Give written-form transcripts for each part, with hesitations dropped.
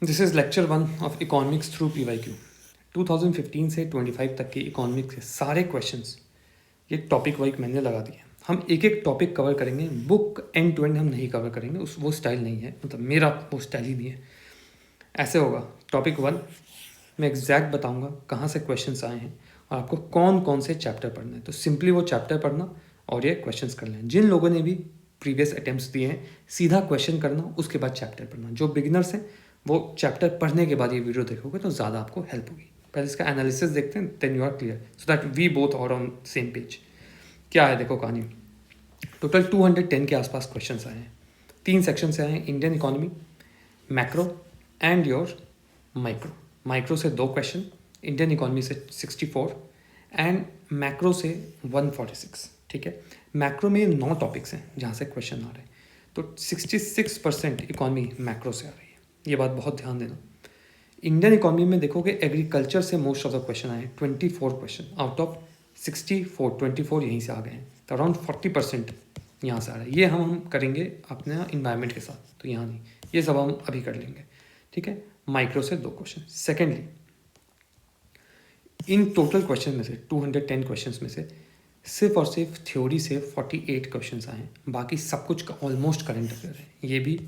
This is lecture 1 of economics through PYQ। 2015 से 25 तक के इकोनॉमिक्स के सारे क्वेश्चंस ये टॉपिक वाइज मैंने लगा दिए। हम एक एक टॉपिक कवर करेंगे, बुक एंड टू एंड हम नहीं कवर करेंगे, उस वो स्टाइल नहीं है, मतलब मेरा वो स्टाइल ही नहीं है। ऐसे होगा, टॉपिक 1 मैं एग्जैक्ट बताऊंगा कहाँ से क्वेश्चंस आए हैं और आपको कौन कौन से चैप्टर पढ़ना है। तो सिंपली वो चैप्टर पढ़ना और ये क्वेश्चंस कर लें। जिन लोगों ने भी प्रीवियस अटेम्प्ट्स दिए हैं सीधा क्वेश्चन करना, उसके बाद चैप्टर पढ़ना। जो बिगिनर्स हैं वो चैप्टर पढ़ने के बाद ये वीडियो देखोगे तो ज़्यादा आपको हेल्प होगी। पहले इसका एनालिसिस देखते हैं, then you are clear, so that we both are on same page. क्या है देखो कहानी, टोटल 210 के आसपास क्वेश्चंस आए हैं। 3 सेक्शन से आए हैं, Indian economy, macro and your micro. Micro से 2 क्वेश्चन, इंडियन इकोनॉमी से 64 एंड मैक्रो से 146। ठीक है, मैक्रो में 9 टॉपिक्स हैं जहाँ से क्वेश्चन आ रहे हैं, तो 66% इकोनॉमी मैक्रो से आ रही है। ये बात बहुत ध्यान देना। इंडियन इकोनॉमी में देखोगे एग्रीकल्चर से मोस्ट ऑफ द क्वेश्चन आए हैं, 24 क्वेश्चन आउट ऑफ 64, 24 यहीं से आ गए हैं, तो अराउंड 40% यहाँ से आ रहा है। ये हम करेंगे अपने इन्वायरमेंट के साथ, तो यहाँ नहीं, ये सब हम अभी कर लेंगे। ठीक है, माइक्रो से 2 question. Secondly, in total question में से 210 क्वेश्चन में से सिर्फ और सिर्फ थ्योरी से 48 क्वेश्चन आए हैं, बाकी सब कुछ ऑलमोस्ट करंट अफेयर है। ये भी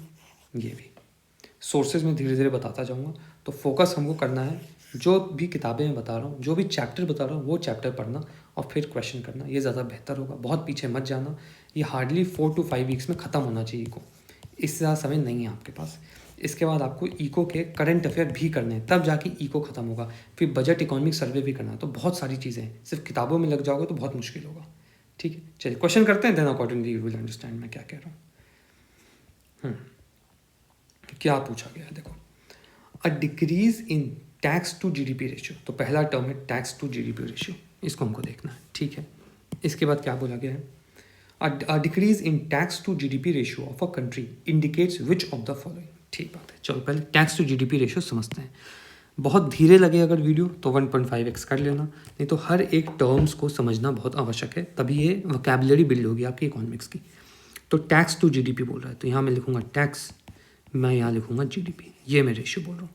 सोर्सेज में धीरे धीरे बताता जाऊँगा। तो फोकस हमको करना है, जो भी किताबें मैं बता रहा हूँ, जो भी चैप्टर बता रहा हूँ, वो चैप्टर पढ़ना और फिर क्वेश्चन करना, ये ज़्यादा बेहतर होगा। बहुत पीछे मत जाना। ये हार्डली 4 to 5 वीक्स में ख़त्म होना चाहिए इको, इससे ज़्यादा समय नहीं है आपके पास। इसके बाद आपको इको के करंट अफेयर भी करने हैं, तब जाके इको ख़त्म होगा। फिर बजट इकोनॉमिक सर्वे भी करना है, तो बहुत सारी चीज़ें हैं। सिर्फ किताबों में लग जाओगे तो बहुत मुश्किल होगा। ठीक है, चलिए क्वेश्चन करते हैं, then accordingly you will understand मैं क्या कह रहा हूँ। क्या पूछा गया है देखो, a decrease in tax to GDP ratio. तो पहला टर्म है टैक्स टू जीडीपी रेशियो, इसको हमको देखना है। ठीक है, इसके बाद क्या बोला गया है, a decrease in tax to GDP ratio of a country indicates which of the following. ठीक बात है, चलो पहले टैक्स टू जीडीपी रेशियो समझते हैं। बहुत धीरे लगे अगर वीडियो तो 1.5x कर लेना, नहीं तो हर एक टर्म्स को समझना बहुत आवश्यक है, तभी ये वोकैबुलरी बिल्ड होगी आपकी इकोनॉमिक्स की। तो टैक्स टू जीडीपी बोल रहा है, तो यहाँ मैं लिखूंगा टैक्स, मैं यहाँ लिखूंगा जीडीपी, ये मैं रेशियो बोल रहा हूँ।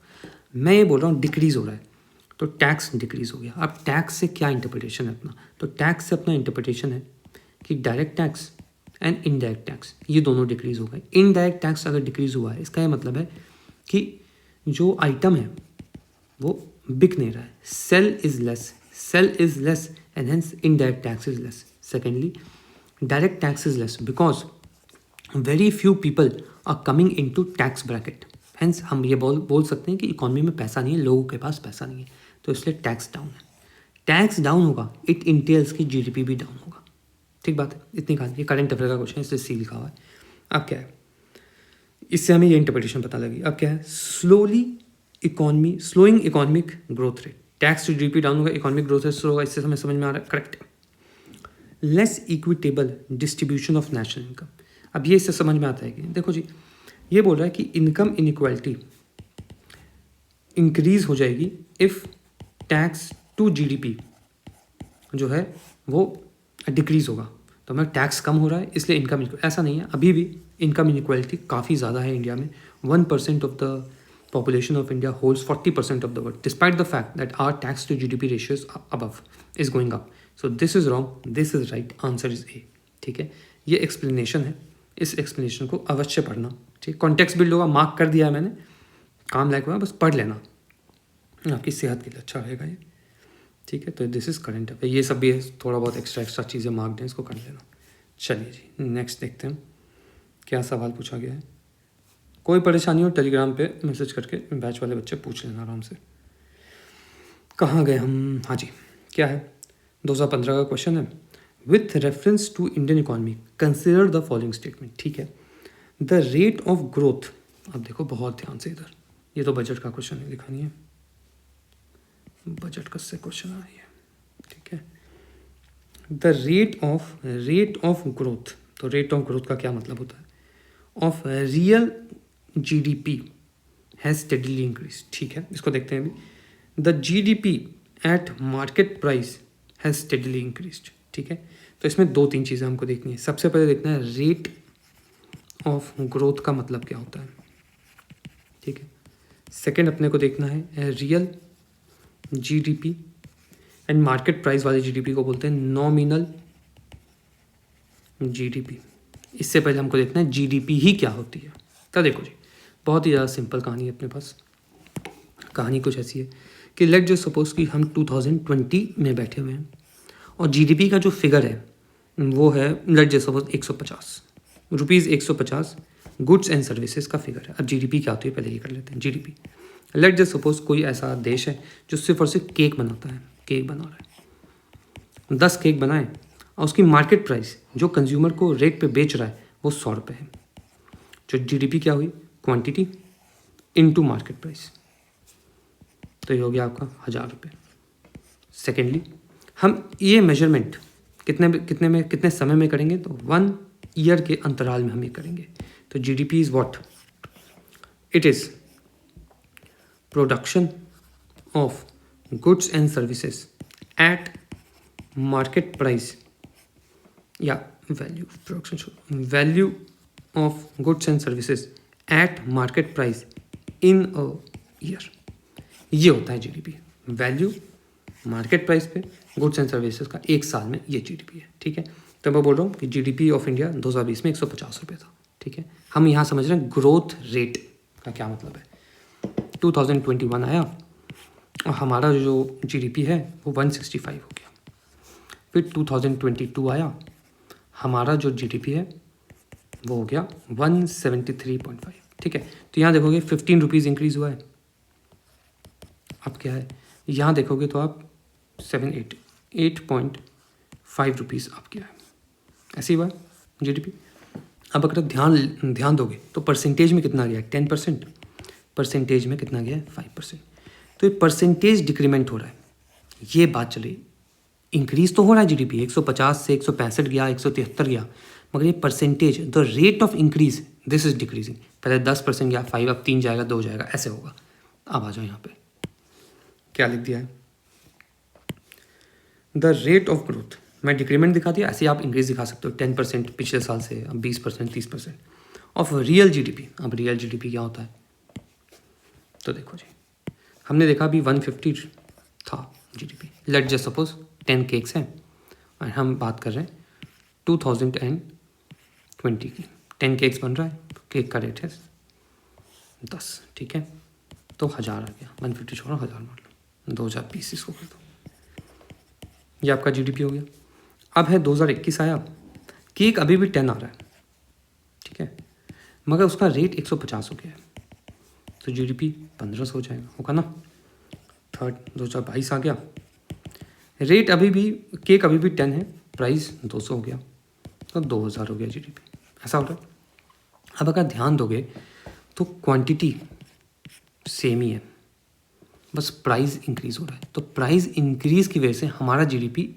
मैं ये बोल रहा हूँ डिक्रीज़ हो रहा है, तो टैक्स डिक्रीज़ हो गया। अब टैक्स से क्या इंटरप्रिटेशन है अपना, तो टैक्स से अपना इंटरप्रिटेशन है कि direct tax and indirect tax ये दोनों डिक्रीज़ हो गए। इनडायरेक्ट टैक्स अगर डिक्रीज़ हुआ है, इसका ये मतलब है कि जो आइटम है वो बिक नहीं रहा है, sale is less and hence indirect tax is less. Secondly, direct tax is less because very few people are coming into tax bracket. Hence हम ये बोल सकते हैं कि इकोनॉमी में पैसा नहीं है, लोगों के पास पैसा नहीं है, तो इसलिए टैक्स डाउन है। टैक्स डाउन होगा, इट इंटेल्स की जीडीपी भी डाउन होगा। ठीक बात है, इतनी कहानी। ये करंट अफेयर का क्वेश्चन है, इसलिए सी लिखा हुआ है। अब क्या है, इससे हमें ये इंटरप्रिटेशन पता लगी। अब क्या है, slowing economic growth rate. Tax to GDP down होगा, इकोनॉमिक ग्रोथ रेट स्लो होगा, इससे हमें समझ में आ रहा है, करेक्ट है। Less equitable distribution of national income. अब ये इससे समझ में आता है कि देखो जी, ये बोल रहा है कि इनकम इनइक्वालिटी इंक्रीज हो जाएगी इफ़ टैक्स टू जीडीपी जो है वो डिक्रीज होगा। तो हमें टैक्स कम हो रहा है इसलिए इनकम, ऐसा नहीं है, अभी भी इनकम इनइक्वालिटी काफ़ी ज़्यादा है इंडिया में। 1% of the population of India holds 40% of the world, despite the fact that our tax to GDP ratio is above, is going up. So this is wrong, this is right, answer is A. ठीक है, ये explanation है, इस explanation को अवश्य पढ़ना। ठीक, context build होगा, मार्क कर दिया है मैंने, काम लायक हुआ, बस पढ़ लेना, आपकी सेहत के लिए अच्छा रहेगा ये। ठीक है, तो दिस इज करंट अफेयर, ये सब भी थोड़ा बहुत एक्स्ट्रा चीज़ें मार्क्ड हैं, इसको कर लेना। चलिए जी, नेक्स्ट देखते हैं क्या सवाल पूछा गया है। कोई परेशानी हो टेलीग्राम पे मैसेज करके बैच वाले बच्चे पूछ लेना आराम से। कहाँ गए हम, हाँ जी, क्या है, 2015 का क्वेश्चन है। With reference to Indian economy consider the following statement. ठीक है, द रेट ऑफ ग्रोथ। अब देखो बहुत ध्यान से इधर, ये तो बजट का क्वेश्चन है, लिखा नहीं है, बजट का से क्वेश्चन आ रही है। ठीक है, द रेट ऑफ ग्रोथ। तो रेट ऑफ ग्रोथ का क्या मतलब होता है, of real GDP has steadily increase. ठीक है, इसको देखते हैं अभी। The GDP eight market price has steadily increase. ठीक है, तो इसमें 2-3 चीज़ें हमको देखनी है। सबसे पहले देखना है रेट ऑफ ग्रोथ का मतलब क्या होता है। ठीक है, सेकंड अपने को देखना है real GDP and market price वाले जीडीपी को बोलते हैं नॉमिनल जीडीपी। इससे पहले हमको देखना है जीडीपी ही क्या होती है। तो देखो जी, बहुत ही ज़्यादा सिंपल कहानी है अपने पास। कहानी कुछ ऐसी है कि लेट जो सपोज कि हम 2020 में बैठे हुए हैं और जीडीपी का जो फिगर है वो है लेट जो suppose 150 rupees 150 goods and services का फिगर है। अब जीडीपी क्या होती है पहले ये कर लेते हैं। जीडीपी लेट जो सपोज कोई ऐसा देश है जो सिर्फ और सिर्फ केक बनाता है, केक बना रहा है, 10 केक बनाए और उसकी मार्केट प्राइस जो कंज्यूमर को रेट पे बेच रहा है वो 100 रुपये है। जो जीडीपी क्या हुई, क्वांटिटी इनटू मार्केट प्राइस, तो ये हो गया आपका 1000 रुपये। सेकेंडली हम ये मेजरमेंट कितने समय में करेंगे, तो 1 ईयर के अंतराल में हम ये करेंगे। तो GDP is what, it is production of goods and services at market price या value of goods and services at market price in a year. ये होता है जीडीपी, वैल्यू मार्केट प्राइस पे गुड्स एंड सर्विसेज का एक साल में, ये जीडीपी है। ठीक है, तो मैं बोल रहा हूँ कि जीडीपी ऑफ इंडिया 2020 में 150 रुपये था। ठीक है, हम यहाँ समझ रहे हैं ग्रोथ रेट का क्या मतलब है। 2021 आया और हमारा जो जीडीपी है वो 165 हो गया। फिर 2022 आया, हमारा जो जीडीपी है वो हो गया 173.5। ठीक है, तो यहाँ देखोगे 15 रुपीज़ इंक्रीज़ हुआ है। अब क्या है, यहाँ देखोगे तो आप 8.5 रुपीज़ आप क्या है, ऐसे ही हुआ जीडीपी। अब अगर ध्यान दोगे तो परसेंटेज में कितना गया है, 10%, परसेंटेज में कितना गया है, 5%। तो ये परसेंटेज डिक्रीमेंट हो रहा है, ये बात चली। इंक्रीज़ तो हो रहा है जीडीपी, 150 से 165 गया, 173 गया, मगर ये percentage, the rate of increase this is decreasing. पहले 10% गया, 5, अब 3 जाएगा, 2 जाएगा, ऐसे होगा। अब आ जाओ यहाँ पे क्या लिख दिया है, द रेट ऑफ ग्रोथ। मैं डिक्रीमेंट दिखा दिया, ऐसे आप इंक्रीज दिखा सकते हो 10% पिछले साल से, अब 20%, 30% ऑफ रियल जीडीपी। अब रियल जीडीपी क्या होता है, तो देखो जी, हमने देखा अभी 150 था GDP. Let just suppose 10 cakes हैं और हम बात कर रहे हैं 2020 की। 10 केक्स बन रहा है, केक का रेट है 10। ठीक है, तो 1000 आ गया, 150 छोड़ो 1000 मान लो, 2020 इसको कर दो, ये आपका जीडीपी हो गया। अब है 2021 आया, केक अभी भी 10 आ रहा है। ठीक है, मगर उसका रेट 150 हो गया है, तो जीडीपी 1500 हो जाएगा, होगा ना। थर्ड 2022 आ गया, रेट अभी भी, केक अभी भी 10 है, प्राइस 200 हो गया, तो 2000 हो गया जीडीपी, ऐसा हो रहा है। अब अगर ध्यान दोगे तो क्वांटिटी सेम ही है, बस प्राइस इंक्रीज़ हो रहा है। तो प्राइस इंक्रीज़ की वजह से हमारा जीडीपी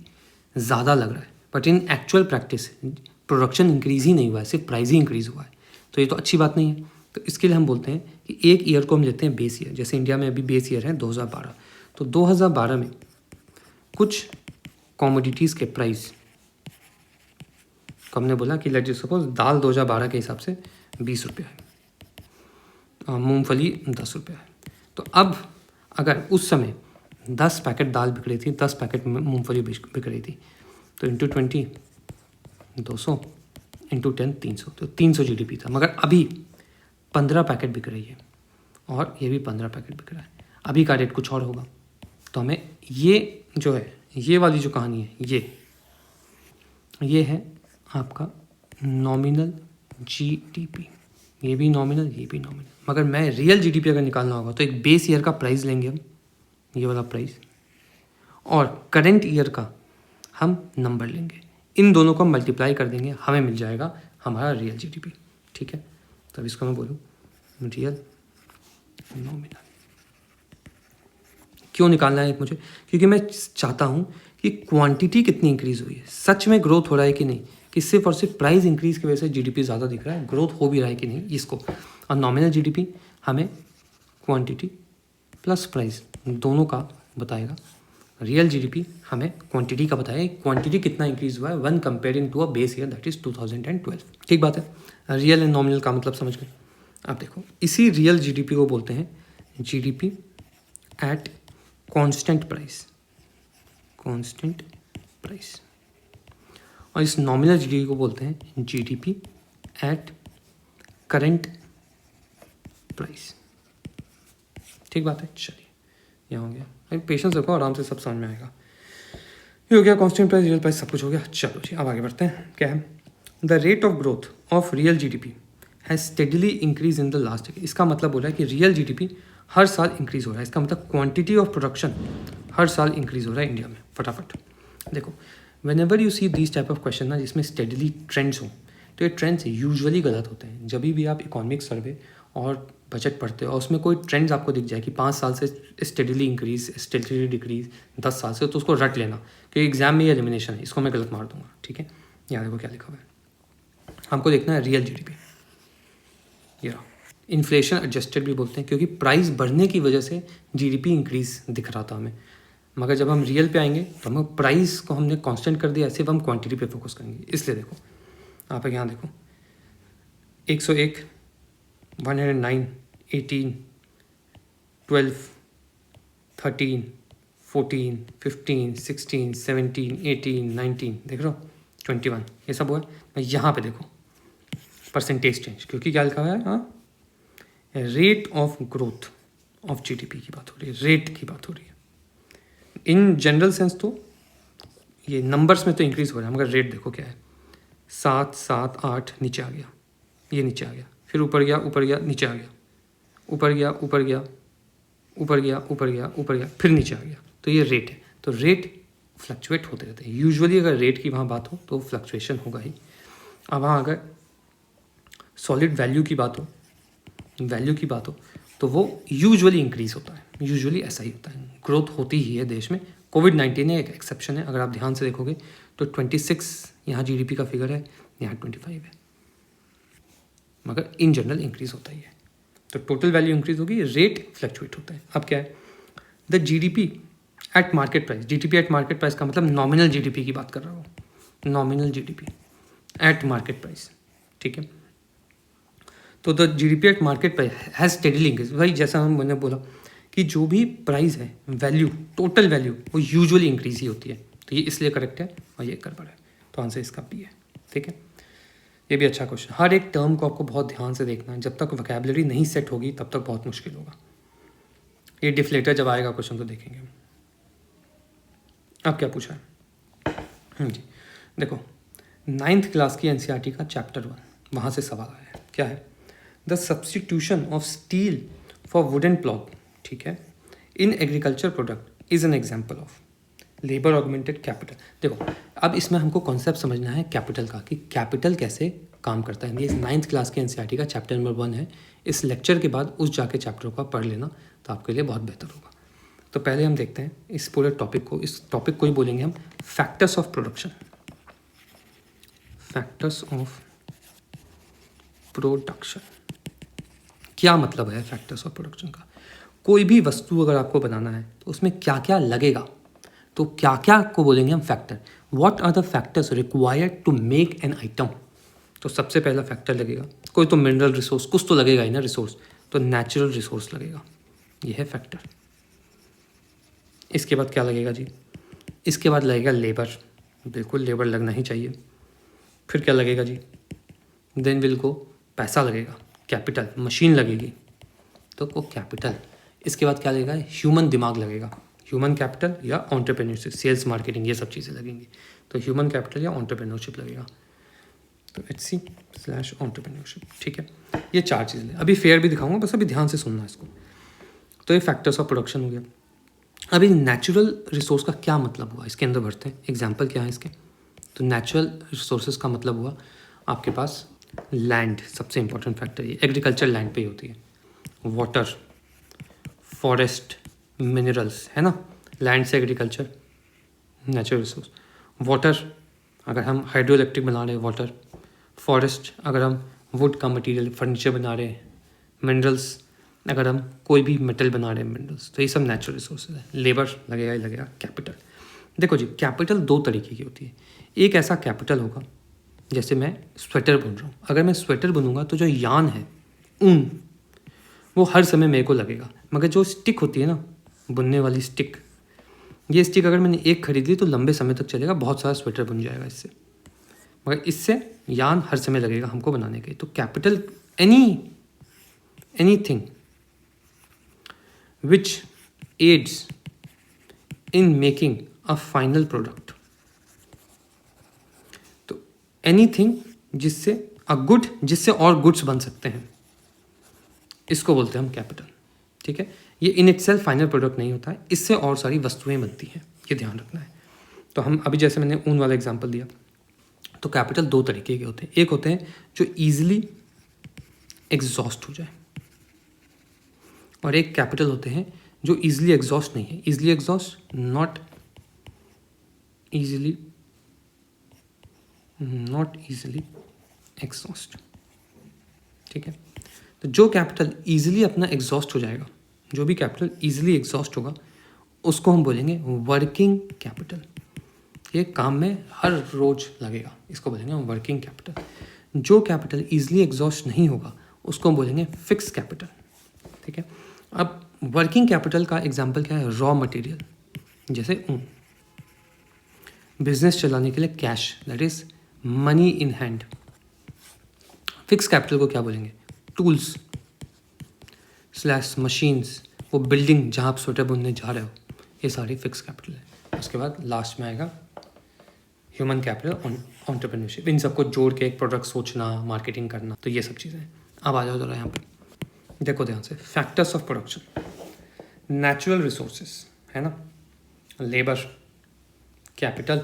ज़्यादा लग रहा है, but in actual practice production increase ही नहीं हुआ है, सिर्फ प्राइस ही इंक्रीज़ हुआ है। तो ये तो अच्छी बात नहीं है। तो इसके लिए हम बोलते हैं कि एक ईयर को हम लेते हैं बेस ईयर। जैसे इंडिया में अभी बेस ईयर है 2012, तो 2012 में कुछ कॉमोडिटीज़ के प्राइस को हमने बोला कि लेट सपोज दाल 2012 के हिसाब से 20 रुपये है, मूंगफली 10 रुपये है। तो अब अगर उस समय 10 पैकेट दाल बिक रही थी, 10 पैकेट मूंगफली बिक रही थी, तो इंटू 20 200, इंटू 10 300, तो 300 जीडीपी था। मगर अभी 15 पैकेट बिक रही है और ये भी 15 पैकेट बिक रहा है, अभी का रेट कुछ और होगा। तो हमें ये जो है, ये वाली जो कहानी है, ये है आपका नॉमिनल जीडीपी। ये भी नॉमिनल, ये भी नॉमिनल। मगर मैं रियल जीडीपी अगर निकालना होगा तो एक बेस ईयर का प्राइस लेंगे हम, ये वाला प्राइस, और करंट ईयर का हम नंबर लेंगे, इन दोनों को हम मल्टीप्लाई कर देंगे, हमें मिल जाएगा हमारा रियल जीडीपी। ठीक है, तब इसको मैं बोलूँ रियल नॉमिनल। क्यों निकालना है मुझे, क्योंकि मैं चाहता हूँ कि क्वांटिटी कितनी इंक्रीज़ हुई है, सच में ग्रोथ हो रहा है कि नहीं, कि सिर्फ और सिर्फ प्राइस इंक्रीज़ की वजह से जीडीपी ज़्यादा दिख रहा है, ग्रोथ हो भी रहा है कि नहीं, इसको। और नॉमिनल जीडीपी हमें क्वांटिटी प्लस प्राइस दोनों का बताएगा, रियल जीडीपी हमें क्वांटिटी का बताएगा, क्वांटिटी कितना इंक्रीज़ हुआ है one comparing to a base year that is 2012। ठीक बात है, रियल एंड नॉमिनल का मतलब समझ गए। अब देखो, इसी रियल जीडीपी को बोलते हैं जीडीपी एट कांस्टेंट प्राइस, और इस नॉमिनल जीडीपी को बोलते हैं जीडीपी एट करंट प्राइस। ठीक बात है, चलिए यहाँ हो गया। अभी पेशेंस रखो, आराम से सब समझ में आएगा। ये हो गया कांस्टेंट प्राइस, रियल प्राइस, सब कुछ हो गया। चलो जी, अब आगे बढ़ते हैं। क्या है? The rate of growth of real GDP has steadily increase in the last year. इसका मतलब हो रहा है कि रियल जीडीपी हर साल इंक्रीज हो रहा है। इसका मतलब क्वांटिटी ऑफ प्रोडक्शन हर साल इंक्रीज हो रहा है इंडिया में। फटाफट देखो, when ever you see these type of question ना, जिसमें स्टेडीली ट्रेंड्स हों, तो ये ट्रेंड्स यूजुअली गलत होते हैं। जब भी आप इकोनॉमिक सर्वे और बजट पढ़ते हो और उसमें कोई ट्रेंड्स आपको दिख जाए कि 5 साल से स्टेडीली इंक्रीज, स्टेडीली डिक्रीज, 10 साल से, तो उसको रट लेना कि एग्जाम में ये एलिमिनेशन है, इसको मैं गलत मार दूंगा। ठीक है, यहाँ देखो क्या लिखा हुआ है। हमको देखना है रियल जीडीपी। ये इन्फ्लेशन एडजस्टेड भी बोलते हैं, क्योंकि प्राइस बढ़ने की वजह से जीडीपी इंक्रीज दिख रहा था हमें। मगर जब हम रियल पे आएंगे तो हम प्राइस को हमने कांस्टेंट कर दिया, ऐसे अब हम क्वांटिटी पे फोकस करेंगे। इसलिए देखो आप यहाँ देखो 101, 109, 18, 12, 13, 14, 15, 16, 17, 18, 19, देख रहे हो 21, ये सब हुआ है। यहाँ पे देखो परसेंटेज चेंज, क्योंकि क्या लिखा हुआ है? हाँ, rate of growth of GDP की बात हो रही है, रेट की बात हो रही है। इन जनरल सेंस तो ये नंबर्स में तो इंक्रीज हो रहा है, मगर रेट देखो क्या है। 7, 7, 8 नीचे आ गया, ये नीचे आ गया, फिर ऊपर गया, ऊपर गया, नीचे आ गया, ऊपर गया, ऊपर गया, ऊपर गया, ऊपर गया, ऊपर गया, फिर नीचे आ गया। तो ये रेट है। तो रेट फ्लक्चुएट होते रहते हैं। यूजुअली अगर रेट की वहाँ बात हो तो फ्लक्चुएशन होगा ही। अब वहाँ अगर सॉलिड वैल्यू की बात हो, तो वो यूजुअली इंक्रीज होता है। यूजुअली ऐसा ही होता है, ग्रोथ होती ही है देश में। कोविड-19 एक एक्सेप्शन है। अगर आप ध्यान से देखोगे तो 26 यहाँ जीडीपी का फिगर है, यहाँ 25 है, मगर इन जनरल इंक्रीज होता ही है। तो टोटल वैल्यू इंक्रीज होगी, रेट फ्लक्चुएट होता है। अब क्या है? The GDP at market price. GDP at market price का मतलब नॉमिनल जीडीपी की बात कर रहा हूँ, nominal GDP at market price. ठीक है, तो the GDP at market price has steadily increase. भाई जैसा मैंने बोला कि जो भी प्राइस है, वैल्यू, टोटल वैल्यू, वो यूजुअली इंक्रीज ही होती है। तो ये इसलिए करेक्ट है और ये गड़बड़ है। तो आंसर इसका बी है। ठीक है, ये भी अच्छा क्वेश्चन। हर एक टर्म को आपको बहुत ध्यान से देखना है। जब तक वोकैबुलरी नहीं सेट होगी तब तक बहुत मुश्किल होगा। ये डिफ्लेटर जब आएगा क्वेश्चन तो देखेंगे। अब क्या पूछा है? जी देखो, 9th क्लास की एनसीईआरटी का चैप्टर 1, वहाँ से सवाल आया है। क्या है? The substitution of steel for wooden plough, ठीक है, in agriculture product is an example of labour augmented capital. देखो अब इसमें हमको कॉन्सेप्ट समझना है कैपिटल का, कि कैपिटल कैसे काम करता है। ये 9th क्लास के एनसीईआरटी का चैप्टर नंबर 1 है। इस लेक्चर के बाद उस जाके चैप्टर को पढ़ लेना, तो आपके लिए बहुत बेहतर होगा। तो पहले हम देखते हैं इस पूरे टॉपिक को। इस टॉपिक को ही बोलेंगे हम factors of production. Factors of production क्या मतलब है? फैक्टर्स ऑफ प्रोडक्शन का, कोई भी वस्तु अगर आपको बनाना है तो उसमें क्या क्या लगेगा, तो क्या क्या को बोलेंगे हम factor. What are the factors required to make an item. तो सबसे पहला फैक्टर लगेगा, कोई तो मिनरल रिसोर्स, कुछ तो लगेगा ही ना रिसोर्स, तो नेचुरल रिसोर्स लगेगा, ये है फैक्टर। इसके बाद क्या लगेगा जी? इसके बाद लगेगा लेबर, बिल्कुल लेबर लगना ही चाहिए। फिर क्या लगेगा जी? देन विल को पैसा लगेगा, कैपिटल, मशीन लगेगी, तो वो कैपिटल। इसके बाद क्या लगेगा? ह्यूमन दिमाग लगेगा, ह्यूमन कैपिटल या एंटरप्रेन्योरशिप, सेल्स, मार्केटिंग, ये सब चीज़ें लगेंगी। तो ह्यूमन कैपिटल या एंटरप्रेन्योरशिप लगेगा, तो HC/एंटरप्रेन्योरशिप। ठीक है, ये 4 चीज़ें। अभी फेयर भी दिखाऊंगा, बस अभी ध्यान से सुनना इसको। तो ये फैक्टर्स ऑफ प्रोडक्शन हो गया। अभी नेचुरल रिसोर्स का क्या मतलब हुआ, इसके अंदर बढ़ते हैं। एग्जाम्पल क्या है इसके? तो नेचुरल रिसोर्सेज का मतलब हुआ आपके पास लैंड, सबसे इंपॉर्टेंट फैक्टर ये एग्रीकल्चर लैंड पे ही होती है। वाटर, फॉरेस्ट, मिनरल्स, है ना, लैंड से एग्रीकल्चर, नेचुरल रिसोर्स। वाटर अगर हम हाइड्रो इलेक्ट्रिक बना रहे हैं, वाटर। फॉरेस्ट अगर हम वुड का मटेरियल, फर्नीचर बना रहे हैं। मिनरल्स अगर हम कोई भी मेटल बना रहे हैं, मिनरल्स। तो ये सब नेचुरल रिसोर्सेज है। लेबर लगेगा ही लगेगा, कैपिटल। देखो जी, कैपिटल 2 तरीके की होती है। एक ऐसा कैपिटल होगा, जैसे मैं स्वेटर बुन रहा हूँ, अगर मैं स्वेटर बुनूंगा तो जो यान है, ऊन, वो हर समय मेरे को लगेगा। मगर जो स्टिक होती है ना, बुनने वाली स्टिक, ये स्टिक अगर मैंने एक खरीद ली तो लंबे समय तक चलेगा, बहुत सारा स्वेटर बुन जाएगा इससे, मगर इससे यार्न हर समय लगेगा हमको बनाने के। तो capital anything which aids in making a final product, तो एनीथिंग जिससे अ गुड, जिससे और गुड्स बन सकते हैं, इसको बोलते हैं हम कैपिटल। ठीक है, ये इन इटसेल्फ फाइनल प्रोडक्ट नहीं होता है, इससे और सारी वस्तुएं बनती हैं, ये ध्यान रखना है। तो हम अभी जैसे मैंने ऊन वाला एग्जांपल दिया, तो कैपिटल दो तरीके के होते हैं। एक होते हैं जो ईजिली एग्जॉस्ट हो जाए, और एक कैपिटल होते हैं जो ईजिली एग्जॉस्ट नहीं है। Easily exhaust, not easily exhaust. ठीक है, तो जो कैपिटल ईजिली अपना एग्जॉस्ट हो जाएगा, जो भी कैपिटल ईजिली एग्जॉस्ट होगा, उसको हम बोलेंगे वर्किंग कैपिटल। ये काम में हर रोज लगेगा, इसको बोलेंगे हम वर्किंग कैपिटल। जो कैपिटल ईजिली एग्जॉस्ट नहीं होगा, उसको हम बोलेंगे फिक्स कैपिटल। ठीक है, अब वर्किंग कैपिटल का एग्जाम्पल क्या है? रॉ मटेरियल, जैसे ऊन। बिजनेस चलाने के लिए cash, that is money in hand. Fix capital को क्या बोलेंगे? टूल्स / मशीन्स, वो बिल्डिंग जहाँ आप स्वेटर बुनने जा रहे हो, ये सारी फिक्स कैपिटल है। उसके बाद लास्ट में आएगा ह्यूमन कैपिटल, एंटरप्रेन्योरशिप। इन सबको जोड़ के एक प्रोडक्ट सोचना, मार्केटिंग करना, तो ये सब चीज़ें। अब आ जाओ जरा यहाँ पे, देखो ध्यान से। Factors of production, natural resources है ना, लेबर, कैपिटल,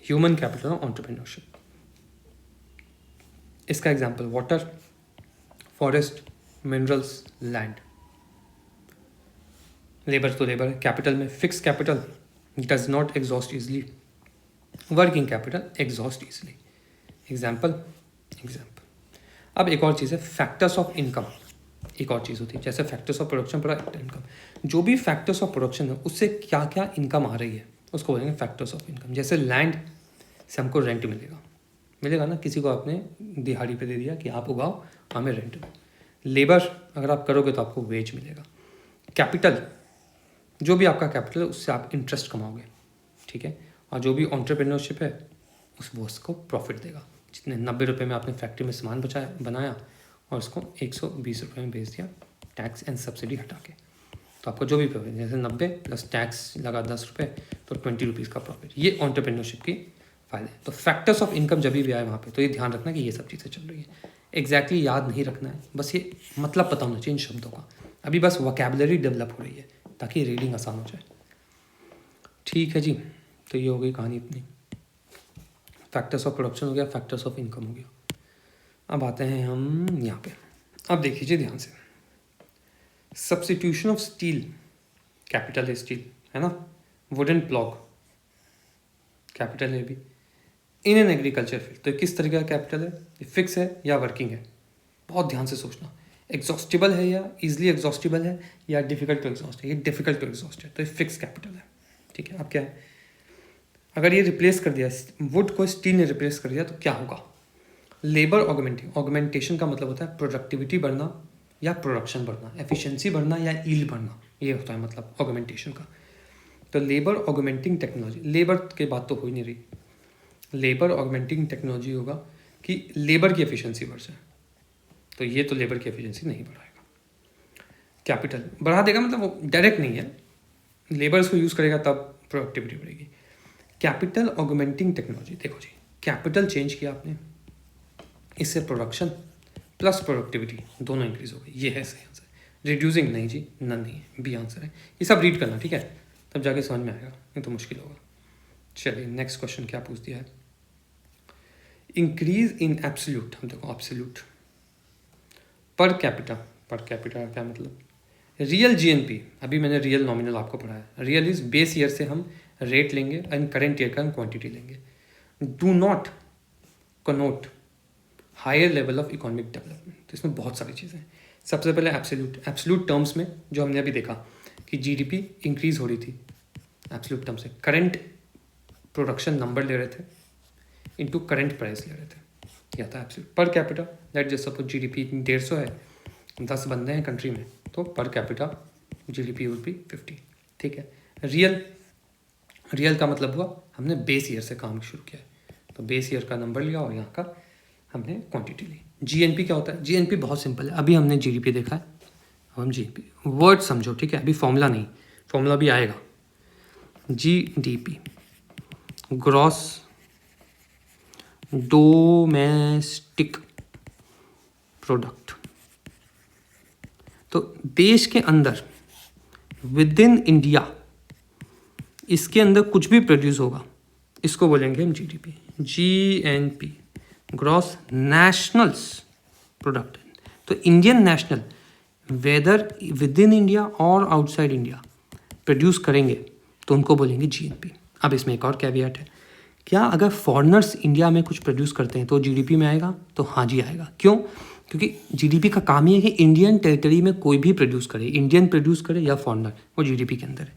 ह्यूमन कैपिटल और एंटरप्रेन्योरशिप। इसका example water, forest, minerals, land. Labour तो लेबर है, कैपिटल में fix capital does not exhaust easily, working capital exhaust easily. Example. अब एक और चीज़ है फैक्टर्स ऑफ इनकम। एक और चीज़ होती है जैसे factors of production product income, जो भी फैक्टर्स ऑफ प्रोडक्शन है उससे क्या क्या इनकम आ रही है उसको बोलेंगे फैक्टर्स ऑफ इनकम। जैसे लैंड से हमको रेंट मिलेगा ना, किसी को आपने दिहाड़ी पे दे दिया कि आप उगाओ, हमें रेंट दो। लेबर अगर आप करोगे तो आपको वेज मिलेगा। कैपिटल, जो भी आपका कैपिटल है उससे आप इंटरेस्ट कमाओगे। ठीक है, और जो भी एंटरप्रेन्योरशिप है वो उसको प्रॉफिट देगा। जितने 90 रुपये में आपने फैक्ट्री में सामान बनाया और उसको 120 रुपये में बेच दिया, टैक्स एंड सब्सिडी हटा के, तो आपको जो भी प्रॉफिट, जैसे 90 प्लस टैक्स लगा 10 रुपये, तो 20 रुपीज़ का प्रॉफिट। ये एंटरप्रेन्योरशिप की फ़ायदे। तो फैक्टर्स ऑफ इनकम जब भी आए वहाँ पे, तो ये ध्यान रखना कि ये सब चीज़ें चल रही है। एग्जैक्टली याद नहीं रखना है, बस ये मतलब पता होना चाहिए इन शब्दों का। अभी बस वोकैबुलरी डेवलप हो रही है ताकि रीडिंग आसान हो जाए। ठीक है जी, तो ये हो गई कहानी इतनी। फैक्टर्स ऑफ प्रोडक्शन हो गया, फैक्टर्स ऑफ इनकम हो गया। अब आते हैं हम यहाँ पे। अब देखिए ध्यान से, सब्स्टिट्यूशन ऑफ स्टील, कैपिटल है स्टील, है ना। वुडन प्लॉग, कैपिटल है भी। इन एन एग्रीकल्चर फील्ड, तो किस तरह का कैपिटल है? ये फिक्स है या वर्किंग है? बहुत ध्यान से सोचना। एग्जॉस्टिबल है या इजिली एग्जॉस्टिबल है या डिफिकल्ट टू एग्जॉस्ट है? ये डिफिकल्ट टू एग्जॉस्ट है, तो ये फिक्स कैपिटल है। ठीक है, अब क्या है, अगर ये रिप्लेस कर दिया, वुड को स्टील ने रिप्लेस कर दिया, तो क्या होगा? लेबर ऑगमेंटेशन का मतलब होता है प्रोडक्टिविटी बढ़ना या प्रोडक्शन बढ़ना, एफिशिएंसी बढ़ना या ईल्ड बढ़ना, ये होता है मतलब ऑगमेंटेशन का। तो लेबर ऑगमेंटिंग टेक्नोलॉजी, लेबर के बात तो हो ही नहीं रही, लेबर ऑगमेंटिंग टेक्नोलॉजी होगा कि लेबर की एफिशिएंसी बढ़ जाए, तो ये तो लेबर की एफिशिएंसी नहीं बढ़ाएगा। कैपिटल बढ़ा देगा, मतलब वो डायरेक्ट नहीं है, लेबर इसको यूज़ करेगा तब प्रोडक्टिविटी बढ़ेगी। कैपिटल ऑगमेंटिंग टेक्नोलॉजी, देखो जी, कैपिटल चेंज किया आपने, इससे प्रोडक्शन प्लस प्रोडक्टिविटी दोनों इंक्रीज हो गई, ये है सही आंसर। रिड्यूसिंग नहीं जी, नन नहीं है, बी आंसर है। ये सब रीड करना, ठीक है, तब जाके समझ में आएगा, नहीं तो मुश्किल होगा। चलिए नेक्स्ट क्वेश्चन क्या पूछ दिया है, इंक्रीज इन एब्सोल्यूट। हम देखो एब्सोल्यूट पर कैपिटा का क्या मतलब? रियल जीएनपी, अभी मैंने रियल नॉमिनल आपको पढ़ाया। रियल इज बेस ईयर से हम रेट लेंगे एंड करेंट ईयर का हम क्वांटिटी लेंगे। Do not cannot higher level of economic development. तो इसमें बहुत सारी चीज़ें हैं। सबसे पहले एब्सोल्यूट टर्म्स में जो हमने अभी देखा कि जीडीपी इंक्रीज हो रही थी एब्सोल्यूट टर्म्स से, करंट प्रोडक्शन नंबर ले रहे थे इनटू करंट प्राइस ले रहे थे, या था absolute. Per capita that just suppose GDP 150 है, 10 बंदे हैं कंट्री में तो per capita GDP would be 50। ठीक है। रियल का मतलब हुआ हमने बेस ईयर से काम शुरू किया है, तो बेस ईयर का नंबर लिया और यहाँ का हमने क्वांटिटी ली। जीएनपी क्या होता है? जीएनपी बहुत सिंपल है। अभी हमने जीडीपी देखा है, अब हम जीएनपी वर्ड समझो। ठीक है, अभी फॉर्मूला नहीं, फॉर्मूला भी आएगा। GDP gross domestic product. तो देश के अंदर विद इन इंडिया इसके अंदर कुछ भी प्रोड्यूस होगा इसको बोलेंगे हम GDP. GNP gross nationals product. तो Indian national whether within India और आउटसाइड इंडिया प्रोड्यूस करेंगे तो उनको बोलेंगे जीएनपी। अब इसमें एक और कैविएट है, क्या अगर फॉरेनर्स इंडिया में कुछ प्रोड्यूस करते हैं तो जीडीपी में आएगा? तो हाँ जी आएगा। क्यों? क्योंकि जीडीपी का काम ही है कि इंडियन टेरिटरी में कोई भी प्रोड्यूस करे, इंडियन प्रोड्यूस करे या फॉरेनर, वो जीडीपी के अंदर है।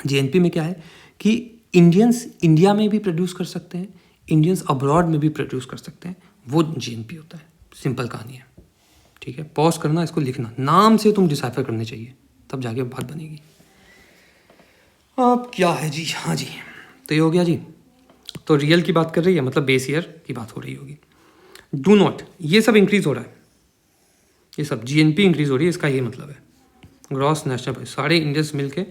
जीएनपी में क्या है कि इंडियंस इंडिया में भी प्रोड्यूस कर सकते हैं, इंडियंस अब्रॉड में भी प्रोड्यूस कर सकते हैं, वो जीएनपी होता है। सिंपल कहानी है। ठीक है, पॉज करना, इसको लिखना, नाम से तुम डिसाइफर करने चाहिए, तब जाके बात बनेगी। अब क्या है जी? हाँ जी, तो ये हो गया जी। तो रियल की बात कर रही है, मतलब बेस ईयर की बात हो रही होगी। डू नॉट, ये सब इंक्रीज हो रहा है, ये सब जीएनपी इंक्रीज हो रही है, इसका ये मतलब है ग्रॉस नेशनल प्राइस। सारे इंडियंस मिलके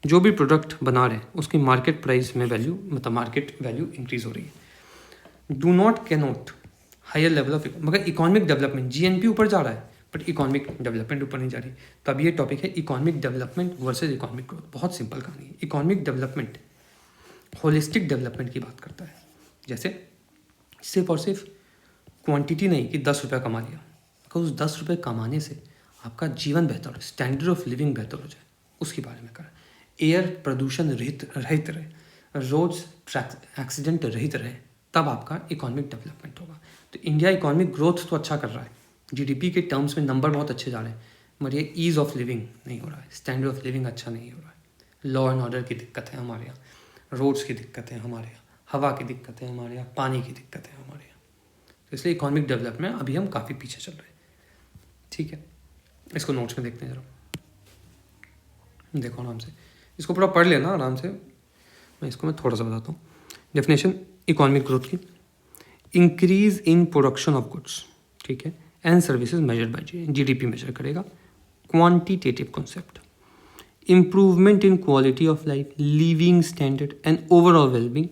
जो भी प्रोडक्ट बना रहे हैं उसकी मार्केट प्राइस में वैल्यू, मतलब मार्केट वैल्यू इंक्रीज हो रही है। Do not can not higher level of, मगर इकोनॉमिक डेवलपमेंट, जीएनपी ऊपर जा रहा है बट इकोनॉमिक डेवलपमेंट ऊपर नहीं जा रही। तब ये टॉपिक है economic development versus economic growth. बहुत सिंपल कहानी है। इकोनॉमिक डेवलपमेंट होलिस्टिक डेवलपमेंट की बात करता है, जैसे सिर्फ और सिर्फ क्वांटिटी नहीं कि 10 रुपये कमा लिया, अगर उस 10 रुपये कमाने से आपका जीवन बेहतर हो, स्टैंडर्ड ऑफ लिविंग बेहतर हो जाए, उसके बारे में करें। एयर प्रदूषण रहित रहे, रोड्स एक्सीडेंट रहित रहे, तब आपका इकोनॉमिक डेवलपमेंट होगा। तो इंडिया इकोनॉमिक ग्रोथ तो अच्छा कर रहा है, जीडीपी के टर्म्स में नंबर बहुत अच्छे जा रहे हैं, मगर ये ईज़ ऑफ लिविंग नहीं हो रहा है, स्टैंडर्ड ऑफ लिविंग अच्छा नहीं हो रहा है। लॉ एंड ऑर्डर की दिक्कत है हमारे यहाँ, रोड्स की दिक्कत है हमारे यहाँ, हवा की दिक्कत है हमारे यहाँ, पानी की दिक्कत है हमारे यहाँ। तो इसलिए इकोनॉमिक डेवलपमेंट अभी हम काफ़ी पीछे चल रहे हैं। ठीक है, इसको नोट्स में देखते हैं जरा, देखो आराम से, इसको पूरा पढ़ लेना आराम से। मैं थोड़ा सा बताता हूँ। डेफिनेशन इकोनॉमिक ग्रोथ की, increase in production of goods, ठीक है, and services measured by GDP measure करेगा। Quantitative concept, improvement in quality of life, living standard and overall wellbeing,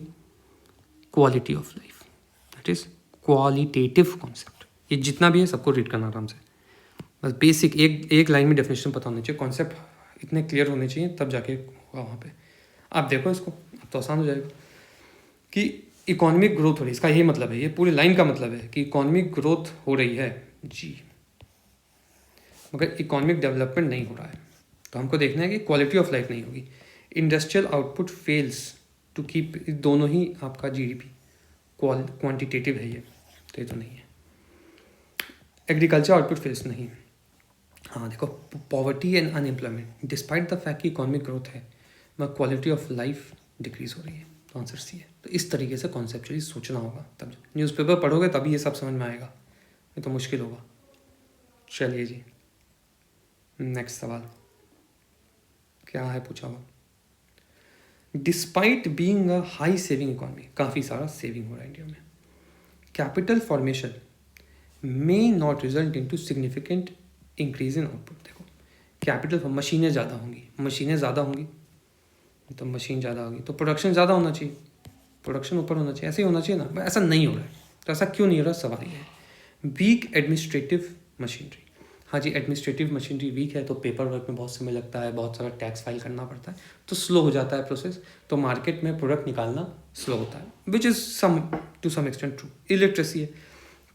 quality of life, that is qualitative concept. ये जितना भी है सबको read करना आराम से, बस बेसिक एक लाइन में डेफिनेशन पता होनी चाहिए, कॉन्सेप्ट इतने क्लियर होने चाहिए, तब जाके होगा वहाँ पे। आप देखो इसको, अब तो आसान हो जाएगा कि इकोनॉमिक ग्रोथ हो रही है, इसका यही मतलब है, ये पूरी लाइन का मतलब है कि इकोनॉमिक ग्रोथ हो रही है जी, मगर इकोनॉमिक डेवलपमेंट नहीं हो रहा है। तो हमको देखना है कि क्वालिटी ऑफ लाइफ नहीं होगी। Industrial output fails to keep, दोनों ही आपका जीडीपी क्वांटिटेटिव है ये, तो ये तो नहीं है। एग्रीकल्चर आउटपुट फेल्स नहीं। हाँ देखो, poverty and unemployment despite the fact कि इकोनॉमिक ग्रोथ है मगर क्वालिटी ऑफ लाइफ डिक्रीज हो रही है, तो आंसर सी है। तो इस तरीके से कॉन्सेप्चुअली सोचना होगा, तब न्यूज़पेपर पढ़ोगे तभी ये सब समझ में आएगा, ये तो मुश्किल होगा। चलिए जी, नेक्स्ट सवाल क्या है पूछा हुआ। Despite being a high saving economy, काफ़ी सारा सेविंग हो रहा है इंडिया में, capital formation may not result into significant increase in output. देखो कैपिटल, मशीनें ज़्यादा होंगी तो मशीन ज़्यादा होगी तो प्रोडक्शन ज़्यादा होना चाहिए, प्रोडक्शन ऊपर होना चाहिए, ऐसे ही होना चाहिए ना। ऐसा नहीं हो रहा है, तो ऐसा क्यों नहीं हो रहा, सवाल ये है। वीक एडमिनिस्ट्रेटिव मशीनरी, हाँ जी, एडमिनिस्ट्रेटिव मशीनरी वीक है तो पेपर वर्क में बहुत समय लगता है, बहुत सारा टैक्स फाइल करना पड़ता है, तो स्लो हो जाता है प्रोसेस, तो मार्केट में प्रोडक्ट निकालना स्लो होता है, which is to some extent true. Electricity है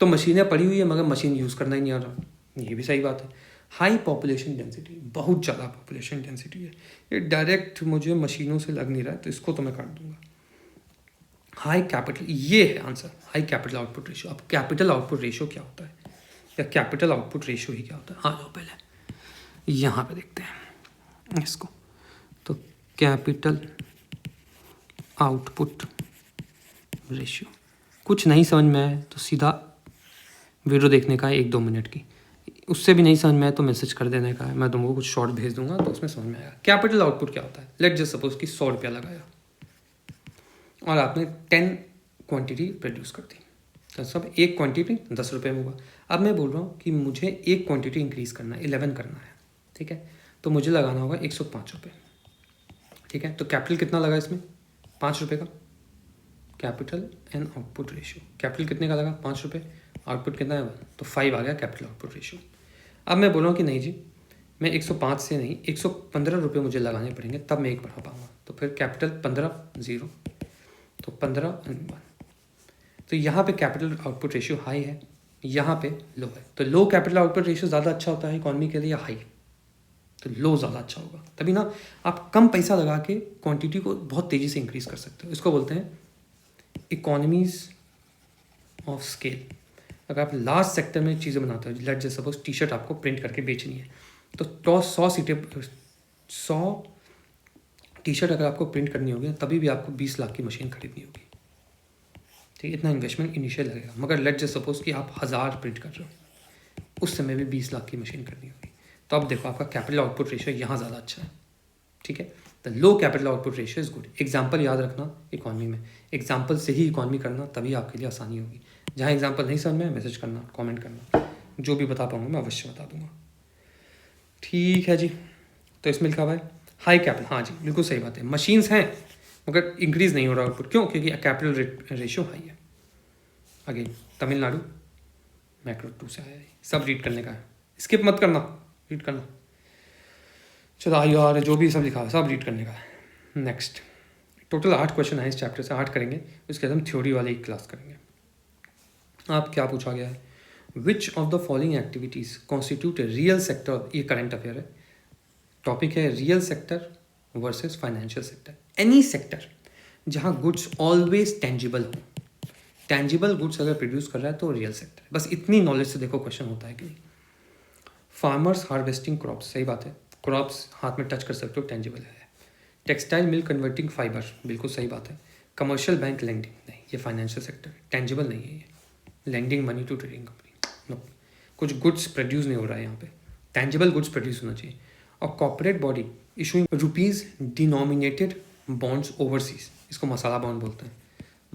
तो मशीनें पड़ी हुई है मगर मशीन यूज़ करना ही नहीं आ रहा, ये भी सही बात है। हाई पॉपुलेशन डेंसिटी, बहुत ज़्यादा पॉपुलेशन डेंसिटी है, ये डायरेक्ट मुझे मशीनों से लग नहीं रहा है, तो इसको तो मैं काट दूंगा। हाई कैपिटल, ये है answer, high capital output ratio. अब कैपिटल आउटपुट रेशियो क्या होता है, या कैपिटल आउटपुट रेशियो ही क्या होता है, हाँ जो पहले यहाँ पे देखते हैं इसको। तो कैपिटल आउटपुट रेशियो, कुछ नहीं समझ में आए तो सीधा वीडियो देखने का है 1-2 मिनट की, उससे भी नहीं समझ में आया तो मैसेज कर देने का है, मैं तुमको कुछ शॉर्ट भेज दूंगा तो उसमें समझ में आएगा। कैपिटल आउटपुट क्या होता है? लेट जस्ट सपोज कि 100 रुपया लगाया और आपने 10 क्वांटिटी प्रोड्यूस कर दी, तो सब एक क्वांटिटी 10 रुपये में हुआ। अब मैं बोल रहा हूँ कि मुझे एक क्वांटिटी इंक्रीज करना है, 11 करना है, ठीक है, तो मुझे लगाना होगा 105 रुपये, ठीक है। तो कैपिटल कितना लगा इसमें? 5 रुपये का। Capital and output ratio, capital कितने का लगा? 5 रुपये, आउटपुट कितना है? तो 5 आ गया कैपिटल आउटपुट रेशियो। अब मैं बोल रहा हूँ कि नहीं जी, मैं 105 से नहीं 115 रुपये मुझे लगाने पड़ेंगे तब मैं एक बढ़ा पाऊँगा। तो फिर कैपिटल 15 0, तो 15 1। तो यहाँ पे कैपिटल आउटपुट रेशियो हाई है, यहाँ पे लो है। तो लो कैपिटल आउटपुट रेशियो ज़्यादा अच्छा होता है इकॉनमी के लिए या हाई? तो लो ज़्यादा अच्छा होगा। तभी ना आप कम पैसा लगा के क्वांटिटी को बहुत तेज़ी से इंक्रीज कर सकते हो। इसको बोलते हैं इकोनॉमीज ऑफ स्केल। अगर आप लार्ज सेक्टर में चीज़ें बनाते हो, let just suppose T shirt आपको प्रिंट करके बेचनी है, तो 100 टी शर्ट अगर आपको प्रिंट करनी होगी तभी भी आपको 20 लाख की मशीन खरीदनी होगी, ठीक है। इतना इन्वेस्टमेंट इनिशियल लगेगा। मगर लेट जस्ट सपोज कि आप 1000 प्रिंट कर रहे हो, उस समय भी 20 लाख की मशीन करनी होगी। तो अब देखो आपका कैपिटल आउटपुट रेशियो यहाँ ज़्यादा अच्छा है, ठीक है। The low capital output ratio is good. Example याद रखना इकॉनमी में, एग्जाम्पल से ही इकॉनमी करना, तभी आपके लिए आसानी होगी। जहाँ एग्जाम्पल नहीं समझ में मैसेज करना, कमेंट करना, जो भी बता पाऊँगा मैं अवश्य बता दूंगा, ठीक है जी। तो इसमें लिखा हुआ है हाई कैपिटल, हाँ जी बिल्कुल सही बात है। मशीन्स हैं मगर इंक्रीज़ नहीं हो रहा आउटपुट, क्यों? क्योंकि कैपिटल रेशियो हाई है। अगेन तमिलनाडु मैक्रो 2 से आया है, सब रीड करने का है, स्किप मत करना, रीड करना। चलो आइए, और जो भी सब लिखा है सब रीड करने का है। नेक्स्ट, टोटल 8 क्वेश्चन है इस चैप्टर से, 8 करेंगे, उसके बाद हम थ्योरी वाली क्लास करेंगे। आप क्या पूछा गया है? विच of the following activities constitute a real sector, ये करंट अफेयर है, टॉपिक है real sector versus financial sector. Any sector जहाँ गुड्स ऑलवेज टेंजिबल हो, टेंजिबल गुड्स अगर प्रोड्यूस कर रहा है तो रियल सेक्टर। बस इतनी नॉलेज से देखो क्वेश्चन होता है कि नहीं। फार्मर्स हार्वेस्टिंग क्रॉप्स, सही बात है, क्रॉप्स हाथ में टच कर सकते हो, टेंजिबल है। टेक्सटाइल मिल कन्वर्टिंग फाइबर, बिल्कुल सही बात है। कमर्शियल बैंक लेंडिंग, नहीं ये फाइनेंशियल सेक्टर, टेंजिबल नहीं है ये। Lending money to trading company, no. कुछ गुड्स प्रोड्यूस नहीं हो रहा है यहाँ पे, टेंजिबल गुड्स प्रोड्यूस होना चाहिए। और corporate body issuing rupees denominated bonds overseas, इसको मसाला बॉन्ड बोलते हैं,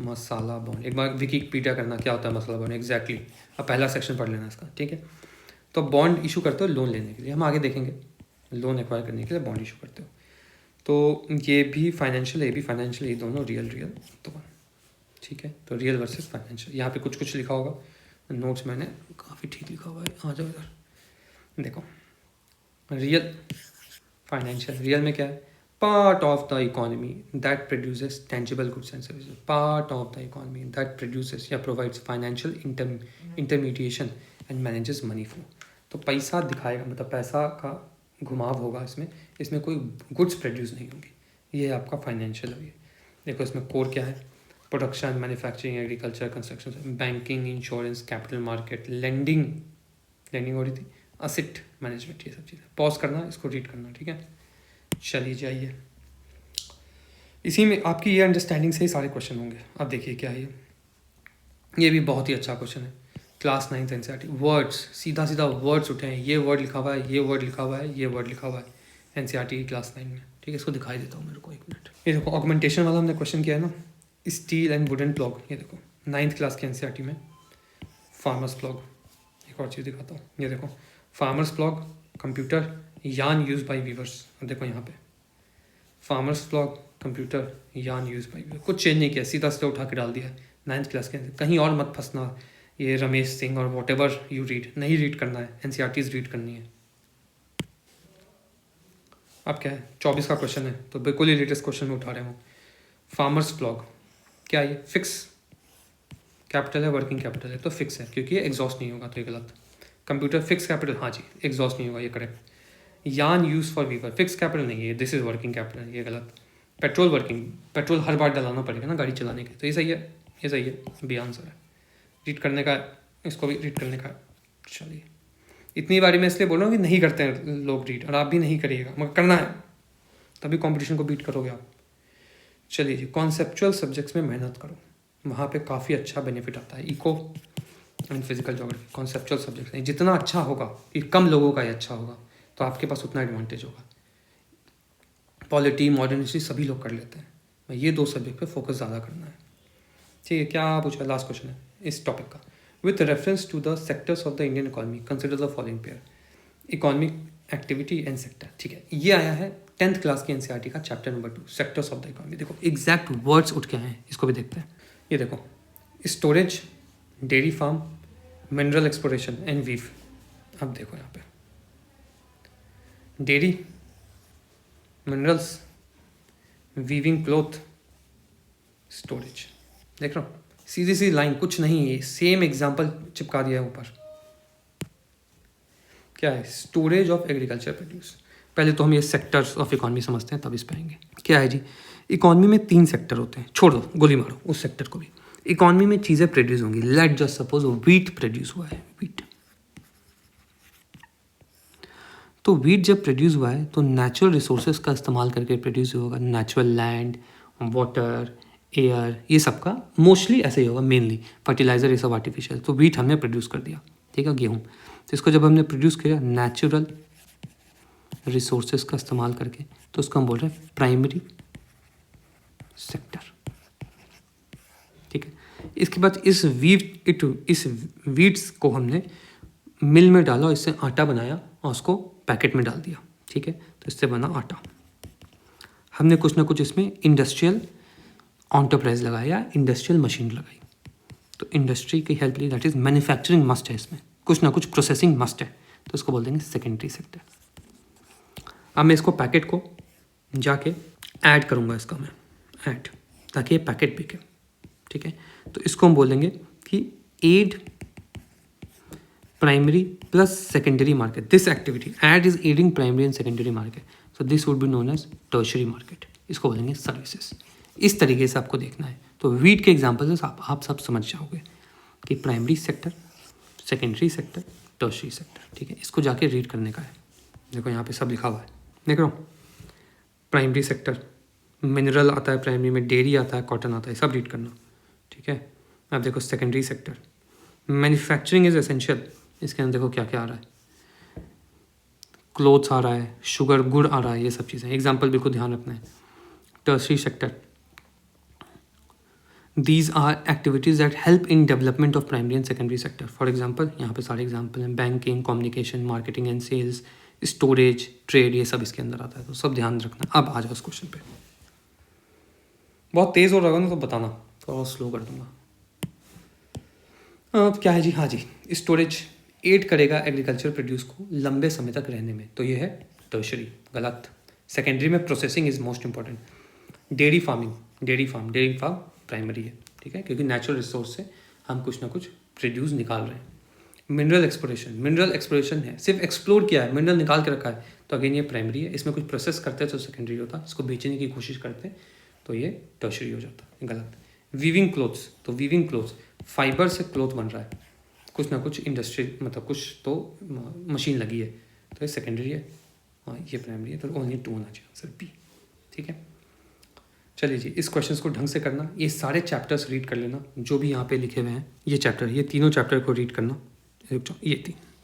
मसाला बॉन्ड। एक बार विकिपीडिया करना क्या होता है मसाला बॉन्ड एग्जैक्टली, अब पहला सेक्शन पढ़ लेना इसका, ठीक है। तो बॉन्ड इशू करते हो लोन लेने के लिए, हम आगे देखेंगे, लोन एक्वायर करने के लिए बॉन्ड इशू करते हो। तो ये भी फाइनेंशियल, ये भी फाइनेंशियल, ये दोनों रियल तो ठीक है। तो रियल वर्सेस फाइनेंशियल, यहाँ पे कुछ कुछ लिखा होगा, नोट्स मैंने काफ़ी ठीक लिखा हुआ है, आ जाओ इधर देखो। रियल फाइनेंशियल, रियल में क्या है? Part of the economy that produces tangible goods and services, part of the economy that produces या provides financial intermediation and manages money flow. तो पैसा दिखाएगा, मतलब पैसा का घुमाव होगा इसमें, इसमें कोई गुड्स प्रोड्यूस नहीं होगी, ये आपका फाइनेंशियल है। देखो इसमें कोर क्या है? Production, manufacturing, agriculture, construction, banking, insurance, capital market, lending हो रही थी, असेट मैनेजमेंट, ये सब चीज़ें। पॉज करना, इसको रीड करना, ठीक है। चलिए जाइए, इसी में आपकी ये अंडरस्टैंडिंग से ही सारे क्वेश्चन होंगे। अब देखिए क्या है ये भी बहुत ही अच्छा क्वेश्चन है, क्लास 9th एनसीईआरटी। वर्ड्स, सीधा सीधा वर्ड्स उठे हैं, ये वर्ड लिखा हुआ है, ये वर्ड लिखा हुआ है, ये वर्ड लिखा हुआ है एनसीईआरटी क्लास 9 में, ठीक है। इसको दिखाई देता हूँ मेरे को, 1 मिनट। ये देखो ऑगमेंटेशन वाला हमने क्वेश्चन किया है ना, स्टील एंड वुडन प्लॉग, ये देखो 9th क्लास के एनसीईआरटी में। फार्मर्स प्लॉग, एक और चीज़ दिखाता हूँ, ये देखो farmers plough, computer, yarn use by weavers. देखो यहाँ पे farmers plough, computer, yarn use by weavers, कुछ चेंज नहीं किया, सीधा सीधा उठा के डाल दिया है 9th क्लास के। कहीं और मत फंसना, ये रमेश सिंह और वॉट एवर यू रीड, नहीं रीड करना है, एनसीईआरटीज रीड करनी है। अब क्या है, 24 का क्वेश्चन है, तो बिल्कुल ही लेटेस्ट क्वेश्चन में उठा रहे हूँ। फार्मर्स प्लॉग क्या है? ये फिक्स कैपिटल है, वर्किंग कैपिटल है, तो फिक्स है क्योंकि ये एग्जॉस्ट नहीं होगा, तो ये गलत। कंप्यूटर फिक्स कैपिटल, हाँ जी एग्जॉस्ट नहीं होगा, ये correct. Yarn use for weaver, fix capital नहीं है, दिस इज वर्किंग कैपिटल, ये गलत। पेट्रोल वर्किंग, पेट्रोल हर बार डलाना पड़ेगा ना गाड़ी चलाने के, तो ये सही है, ये सही है, बी आंसर है। रीड करने का, इसको भी रीड करने का। चलिए इतनी बारी मैं इसलिए बोल रहा हूँ कि नहीं करते हैं लोग रीड, और आप भी नहीं करिएगा, मगर करना है, तभी कंपटीशन को बीट करोगे आप। चलिए जी, कॉन्सेप्चुअल सब्जेक्ट्स में मेहनत करो, वहाँ पे काफ़ी अच्छा बेनिफिट आता है। And physical geography conceptual subject हैं। जितना अच्छा होगा, ये कम लोगों का ही अच्छा होगा, तो आपके पास उतना एडवांटेज होगा। पॉलिटी, मॉडर्न हिस्ट्री सभी लोग कर लेते हैं, ये 2 सब्जेक्ट पे फोकस ज़्यादा करना है। ठीक है, क्या पूछा? लास्ट क्वेश्चन है इस टॉपिक का। With reference to the sectors of the Indian economy consider the following pair, economic activity and sector. ठीक है, ये आया है 10th क्लास की एनसीईआरटी का chapter number 2, sectors of the economy. देखो एग्जैक्ट वर्ड्स उठ के आए हैं, इसको भी देखते हैं। ये देखो, storage, dairy farm, mineral exploration and weave. अब देखो यहाँ पे dairy, minerals, weaving cloth, storage. देख रहा हूँ, सीधी सी लाइन, कुछ नहीं है, सेम एग्जांपल चिपका दिया है ऊपर। क्या है? Storage of agriculture produce. पहले तो हम ये सेक्टर्स ऑफ इकोनॉमी समझते हैं, तब इस पे आएंगे। क्या है जी? इकोनॉमी में 3 सेक्टर होते हैं, छोड़ दो, गोली मारो उस सेक्टर को भी। इकोनॉमी में चीज़ें प्रोड्यूस होंगी। Let just suppose wheat produce हुआ है, व्हीट। तो व्हीट जब प्रोड्यूस हुआ है तो नेचुरल रिसोर्सेज का इस्तेमाल करके प्रोड्यूस होगा। नेचुरल लैंड, वाटर, एयर, ये सब का मोस्टली ऐसे ही होगा। मेनली फर्टिलाइजर, ये सब आर्टिफिशियल। तो व्हीट हमने प्रोड्यूस कर दिया, ठीक है, गेहूँ। तो इसको जब हमने प्रोड्यूस किया नेचुरल रिसोर्सेज का इस्तेमाल करके, तो उसको हम बोल रहे हैं प्राइमरी सेक्टर। ठीक है, इसके बाद इस वीट्स को हमने मिल में डाला और इससे आटा बनाया और उसको पैकेट में डाल दिया। ठीक है, तो इससे बना आटा। हमने कुछ ना कुछ इसमें इंडस्ट्रियल एंटरप्राइज लगाया, इंडस्ट्रियल मशीन लगाई। तो इंडस्ट्री की हेल्प ली, दैट इज मैन्युफैक्चरिंग मस्ट है, इसमें कुछ ना कुछ प्रोसेसिंग मस्ट है, तो इसको बोल देंगे सेकेंडरी सेक्टर। अब मैं इसको पैकेट को जाके ऐड करूँगा, इसका मैं ऐड, ताकि ये पैकेट बिके। ठीक है, तो इसको हम बोलेंगे कि add primary plus secondary market. This activity add is adding primary and secondary market, so this would be known as tertiary market. इसको बोलेंगे सर्विसेज। इस तरीके से आपको देखना है। तो वीट के एग्जाम्पल से आप सब समझ जाओगे कि primary sector, secondary sector, tertiary sector. ठीक है, इसको जाके रीड करने का है। देखो यहाँ पे सब लिखा हुआ है, देख रहा हूँ। प्राइमरी सेक्टर, मिनरल आता है प्राइमरी में, डेयरी आता है, कॉटन आता है, सब रीड करना। ठीक है, अब देखो secondary sector, manufacturing is essential. इसके अंदर देखो क्या क्या आ रहा है, क्लोथ्स आ रहा है, शुगर, गुड़ आ रहा है, ये सब चीज़ें। एग्जाम्पल बिल्कुल ध्यान रखना है। Tertiary sector, these are activities that help in development of primary and secondary sector. For example, यहाँ पे सारे एग्जाम्पल हैं, banking, communication, marketing and sales, storage, trade, ये सब इसके अंदर आता है, तो सब ध्यान रखना। अब आ जाओ उस क्वेश्चन पे। बहुत तेज़ हो रहा है ना, तो बताना, थोड़ा स्लो कर दूंगा। अब क्या है जी? हाँ जी, स्टोरेज एड करेगा एग्रीकल्चर प्रोड्यूस को लंबे समय तक रहने में, तो ये है टर्शरी। गलत। सेकेंडरी में processing is most important. Dairy farming, dairy farm primary है। ठीक है, क्योंकि नेचुरल रिसोर्स से हम कुछ ना कुछ प्रोड्यूस निकाल रहे हैं। मिनरल एक्सप्लोरेशन है, सिर्फ एक्सप्लोर किया है, मिनरल निकाल के रखा है, तो अगेन ये प्राइमरी है। इसमें कुछ प्रोसेस करते हैं तो सेकेंडरी होता है, इसको बेचने की कोशिश करते हैं तो ये टर्शरी हो जाता है। गलत। वीविंग क्लोथ्स, तो वीविंग क्लोथ्स, फाइबर से क्लोथ बन रहा है, कुछ ना कुछ इंडस्ट्री, मतलब कुछ तो मशीन लगी है, तो ये सेकेंडरी है। हाँ, ये प्राइमरी है, तो ओनली 2 होना चाहिए आंसर बी। ठीक है, चलिए जी, इस क्वेश्चंस को ढंग से करना। ये सारे चैप्टर्स रीड कर लेना जो भी यहाँ पे लिखे हुए हैं। ये चैप्टर, ये तीनों चैप्टर को रीड करना।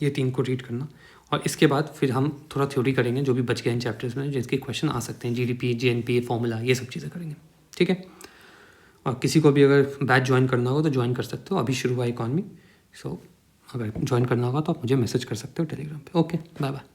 ये तीन को रीड करना, और इसके बाद फिर हम थोड़ा थ्योरी करेंगे जो भी बच गए इन चैप्टर्स में, जिसके क्वेश्चन आ सकते हैं। जीडीपी, जेएनपी, फॉर्मूला, ये सब चीज़ें करेंगे। ठीक है, और किसी को भी अगर बैच ज्वाइन करना हो तो ज्वाइन कर सकते हो, अभी शुरू हुआ इकॉनमी। सो अगर ज्वाइन करना होगा तो आप मुझे मैसेज कर सकते हो टेलीग्राम पे। Okay, bye bye.